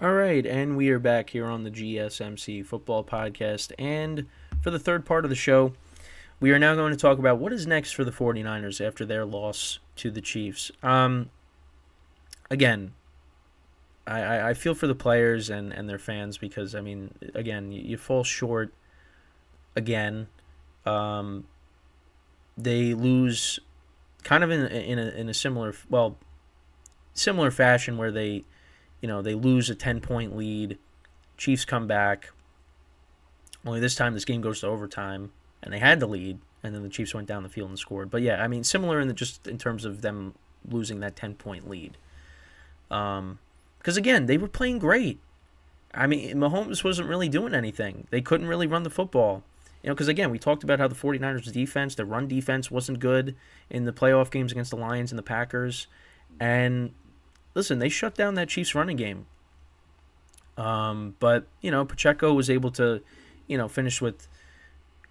All right, and we are back here on the GSMC football podcast. And for the third part of the show, we are now going to talk about what is next for the 49ers after their loss to the Chiefs. Again, I feel for the players and their fans because, I mean, again, you fall short again. They lose kind of in a similar fashion where they lose a 10-point lead. Chiefs come back. Only this time this game goes to overtime, and they had the lead, and then the Chiefs went down the field and scored. But yeah, I mean, similar just in terms of them losing that 10-point lead. Because again, they were playing great. I mean, Mahomes wasn't really doing anything. They couldn't really run the football. Because again, we talked about how the 49ers defense, their run defense wasn't good in the playoff games against the Lions and the Packers. And listen, they shut down that Chiefs running game. But, Pacheco was able to, finish with,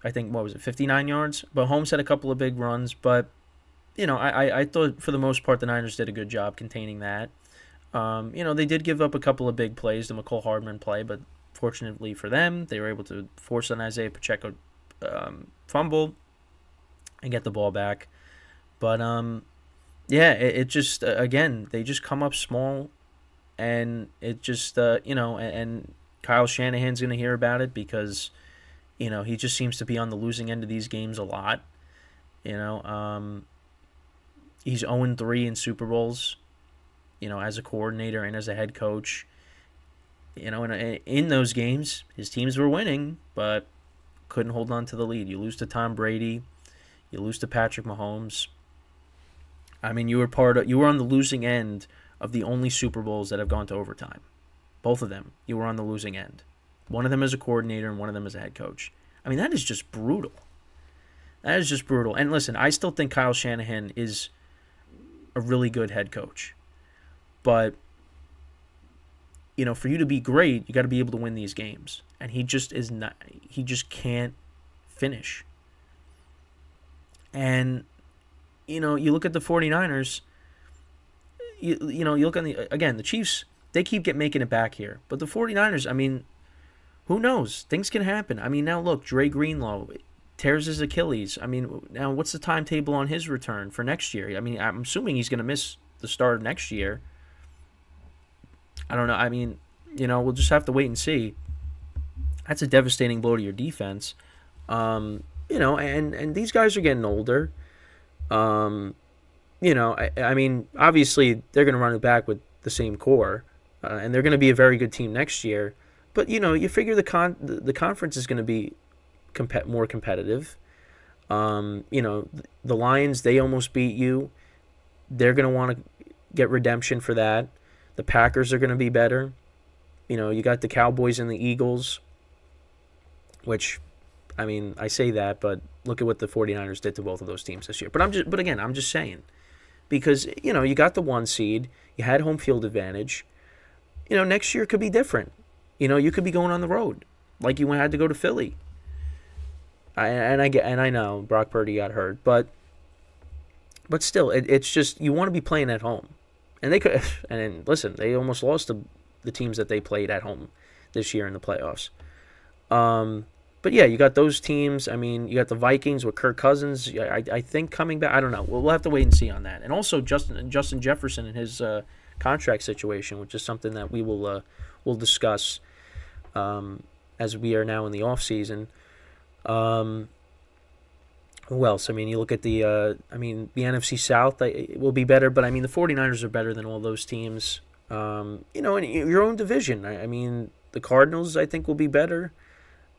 I think, 59 yards? But Holmes had a couple of big runs. But, I thought for the most part the Niners did a good job containing that. They did give up a couple of big plays, the McCole Hardman play, but fortunately for them, they were able to force an Isaiah Pacheco fumble and get the ball back. But, yeah, it just, again, they just come up small, and it just, and Kyle Shanahan's going to hear about it because, he just seems to be on the losing end of these games a lot. He's 0-3 in Super Bowls, as a coordinator and as a head coach. In those games, his teams were winning, but couldn't hold on to the lead. You lose to Tom Brady. You lose to Patrick Mahomes. I mean, you were on the losing end of the only Super Bowls that have gone to overtime. Both of them, you were on the losing end. One of them as a coordinator and one of them as a head coach. I mean, that is just brutal. That is just brutal. And listen, I still think Kyle Shanahan is a really good head coach. But, for you to be great, you got to be able to win these games. And he just can't finish. And, you look at the 49ers, you look at the Chiefs, they keep making it back here. But the 49ers, I mean, who knows? Things can happen. I mean, now look, Dre Greenlaw tears his Achilles. I mean, now what's the timetable on his return for next year? I mean, I'm assuming he's going to miss the start of next year. I don't know. I mean, we'll just have to wait and see. That's a devastating blow to your defense. And these guys are getting older. I mean, obviously they're going to run it back with the same core, and they're going to be a very good team next year. But you figure the conference is going to be more competitive. The Lions, they almost beat you. They're going to want to get redemption for that. The Packers are going to be better. You got the Cowboys and the Eagles, which, I mean, I say that, but look at what the 49ers did to both of those teams this year. But I'm just saying, because, you got the 1 seed, you had home field advantage. Next year could be different. You could be going on the road, like you had to go to Philly. I know Brock Purdy got hurt, but still, it's just you want to be playing at home. And they could, and listen, they almost lost to the teams that they played at home this year in the playoffs. But yeah, you got those teams. I mean, you got the Vikings with Kirk Cousins. I think coming back. I don't know. We'll have to wait and see on that. And also Justin Jefferson and his contract situation, which is something that we'll discuss as we are now in the off season. Who else? I mean, you look at the NFC South, it will be better, but I mean, the 49ers are better than all those teams. In your own division. I mean, the Cardinals, I think, will be better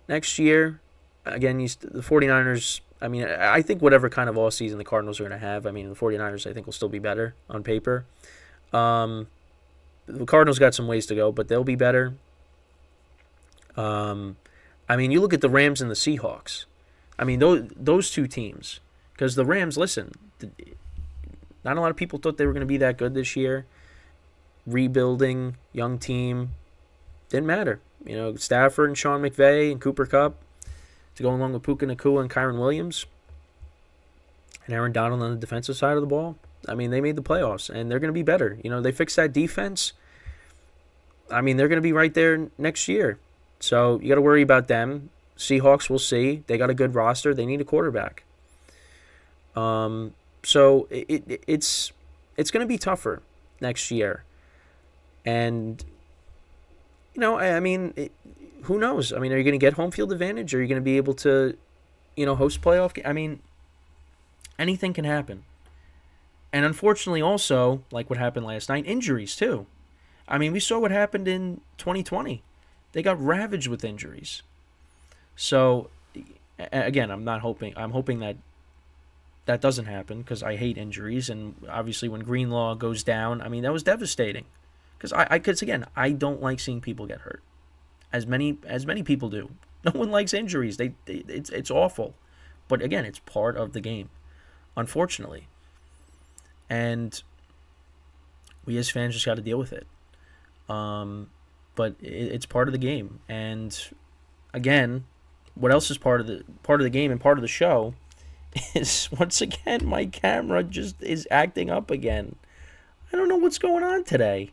next year. Again, the 49ers, I mean, I think whatever kind of all season the Cardinals are going to have, I mean, the 49ers, I think, will still be better on paper. The Cardinals got some ways to go, but they'll be better. I mean, you look at the Rams and the Seahawks. I mean, those two teams, because the Rams, listen, not a lot of people thought they were going to be that good this year. Rebuilding, young team, didn't matter. Stafford and Sean McVay and Cooper Kupp to go along with Puka Nacua and Kyron Williams and Aaron Donald on the defensive side of the ball. I mean, they made the playoffs, and they're going to be better. They fixed that defense. I mean, they're going to be right there next year. So you got to worry about them. Seahawks, we'll see. They got a good roster. They need a quarterback. So it's going to be tougher next year. And, I mean, who knows? I mean, are you going to get home field advantage? Are you going to be able to, host playoff? I mean, anything can happen. And unfortunately also, like what happened last night, injuries too. I mean, we saw what happened in 2020. They got ravaged with injuries. So, again, I'm hoping that that doesn't happen because I hate injuries. And obviously when Greenlaw goes down, I mean, that was devastating. Because again, I don't like seeing people get hurt. As many people do. No one likes injuries. It's awful. But again, it's part of the game, unfortunately. And we as fans just got to deal with it. But it's part of the game. And again, what else is part of the game and part of the show is, once again, my camera just is acting up again. I don't know what's going on today.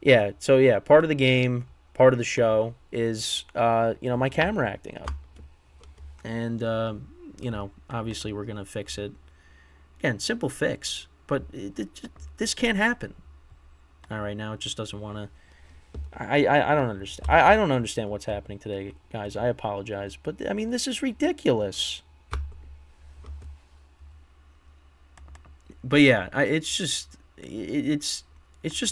Yeah, so yeah, part of the game, part of the show is my camera acting up. And obviously we're going to fix it. Again, simple fix, but this can't happen. All right, now it just doesn't want to. I don't understand. I don't understand what's happening today, guys. I apologize, but I mean, this is ridiculous. But yeah, it's just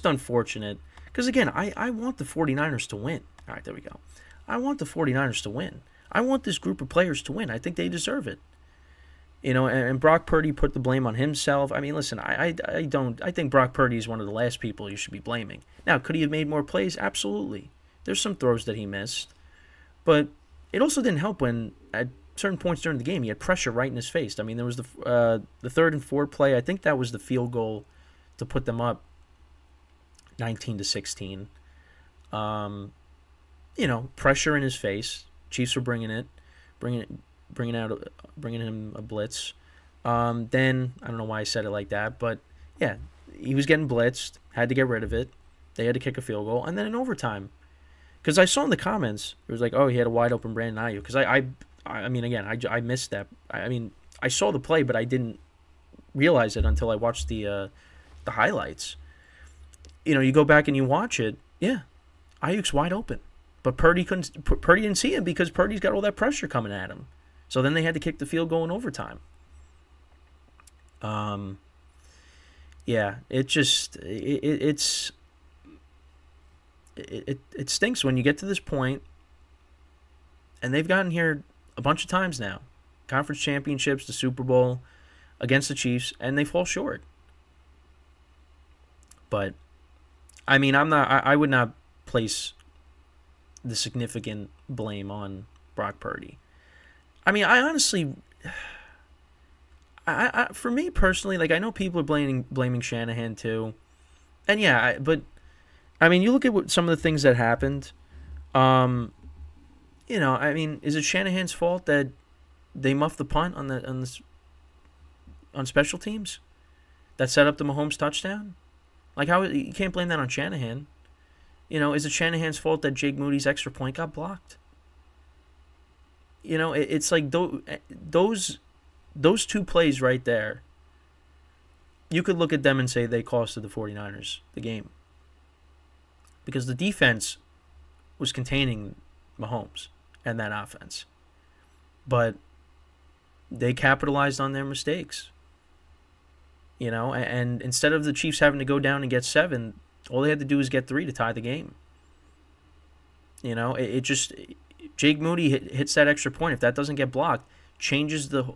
unfortunate because again, I want the 49ers to win. All right, there we go. I want the 49ers to win. I want this group of players to win. I think they deserve it. And Brock Purdy put the blame on himself. I mean, listen, I think Brock Purdy is one of the last people you should be blaming. Now, could he have made more plays? Absolutely. There's some throws that he missed. But it also didn't help when, at certain points during the game, he had pressure right in his face. I mean, there was the 3rd and 4 play. I think that was the field goal to put them up 19-16. Pressure in his face. Chiefs were bringing him a blitz. Then I don't know why I said it like that, but yeah, he was getting blitzed, had to get rid of it. They had to kick a field goal, and then in overtime, because I saw in the comments it was like, oh, he had a wide open Brandon Ayuk. Because I mean, again, I missed that. I mean, I saw the play, but I didn't realize it until I watched the highlights. You go back and you watch it. Yeah, Ayuk's wide open, but Purdy didn't see him because Purdy's got all that pressure coming at him. So then they had to kick the field goal in overtime. Yeah, it stinks when you get to this point, and they've gotten here a bunch of times now. Conference championships, the Super Bowl, against the Chiefs, and they fall short. But, I mean, I would not place the significant blame on Brock Purdy. I mean, I honestly, for me personally, like, I know people are blaming Shanahan too, and yeah, but I mean, you look at some of the things that happened. I mean, is it Shanahan's fault that they muffed the punt on special teams that set up the Mahomes touchdown? Like, how you can't blame that on Shanahan? Is it Shanahan's fault that Jake Moody's extra point got blocked? It's like those 2 plays right there, you could look at them and say they costed the 49ers the game. Because the defense was containing Mahomes and that offense. But they capitalized on their mistakes. And instead of the Chiefs having to go down and get 7, all they had to do was get 3 to tie the game. It just... Jake Moody hits that extra point. If that doesn't get blocked, changes the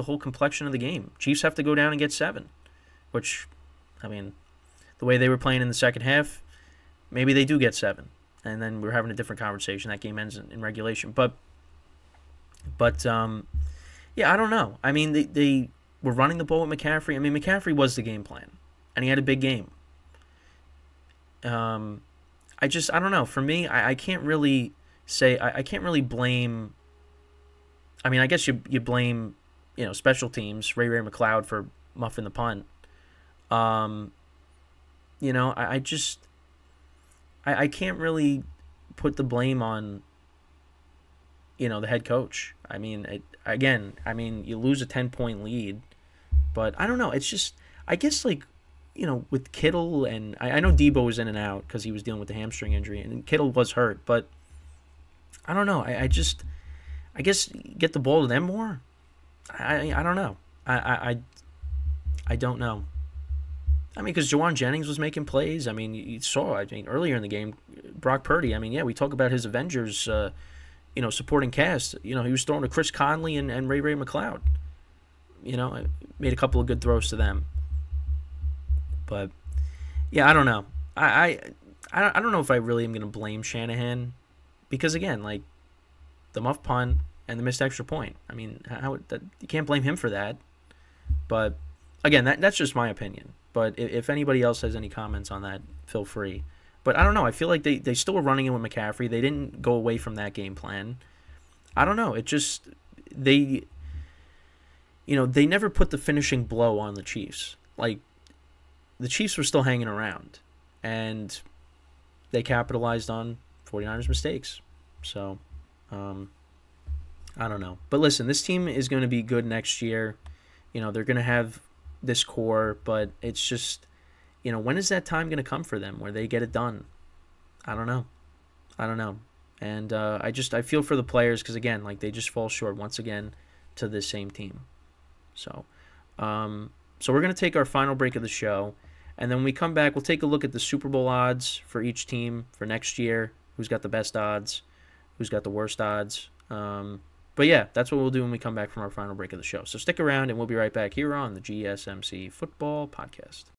whole complexion of the game. Chiefs have to go down and get 7, which, I mean, the way they were playing in the second half, maybe they do get 7, and then we're having a different conversation. That game ends in regulation. But yeah, I don't know. I mean, they were running the ball with McCaffrey. I mean, McCaffrey was the game plan, and he had a big game. I don't know. For me, I can't really say I can't really blame. I mean, I guess you blame special teams, Ray McLeod for muffing the punt. I just I can't really put the blame on, the head coach. I mean, again, I mean, you lose a 10-point lead, but I don't know. It's just, I guess, like, with Kittle, and I know Debo was in and out because he was dealing with the hamstring injury, and Kittle was hurt, but I don't know. I guess get the ball to them more. I don't know. I don't know. I mean, because Jawan Jennings was making plays. I mean, you saw. I mean, earlier in the game, Brock Purdy. I mean, yeah, we talk about his Avengers, supporting cast. He was throwing to Chris Conley and Ray McLeod. Made a couple of good throws to them. But yeah, I don't know. I don't know if I really am going to blame Shanahan because again, like the muff punt and the missed extra point. I mean, you can't blame him for that. But again, that's just my opinion. But if anybody else has any comments on that, feel free. But I don't know. I feel like they still were running in with McCaffrey. They didn't go away from that game plan. I don't know. It just they never put the finishing blow on the Chiefs. Like the Chiefs were still hanging around and they capitalized on 49ers mistakes. So I don't know. But listen, this team is going to be good next year. They're going to have this core, but it's just, when is that time going to come for them where they get it done? I don't know. And I feel for the players because, again, like they just fall short once again to this same team. So we're going to take our final break of the show. And then when we come back, we'll take a look at the Super Bowl odds for each team for next year. Who's got the best odds? Who's got the worst odds? But yeah, that's what we'll do when we come back from our final break of the show. So stick around, and we'll be right back here on the GSMC Football Podcast.